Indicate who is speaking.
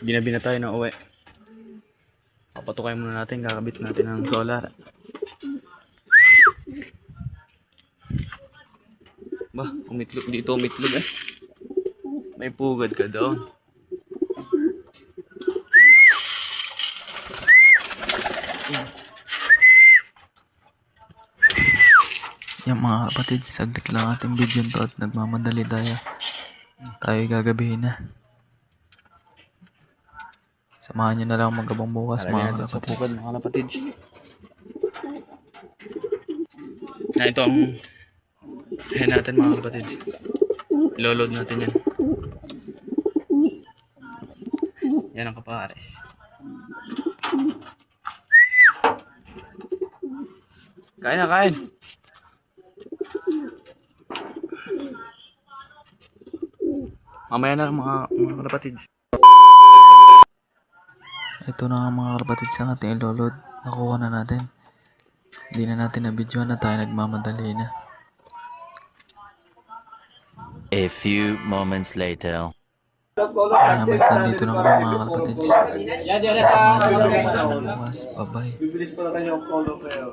Speaker 1: Binabi na tayo ng uwi. Papatukay muna natin, kakabit natin ng solar. Ba, umitlog dito, umitlog eh. May pugad ka doon. Yan mga kapatid, saglit lang ating video to at nagmamadali tayo. Tayo gagabihin na. Samahan nyo na lang magabang bukas mga kapatid. Mga kapatid. Na ito ang hen natin mga kapatid. Iloload natin yan. Yan ang kapares. Kain na, kain. Mamaya na lang mga kapatid. Ito na nga mga kapatid sa ating iloload. Nakuha na natin. Hindi na natin na-videoan na tayo nagmamadali na.
Speaker 2: A few moments later.
Speaker 1: Namit nandito na kami mga kapatid. Kasama na lang bukas. Bye bye.
Speaker 3: Bibilis pala kayo ang color kayo.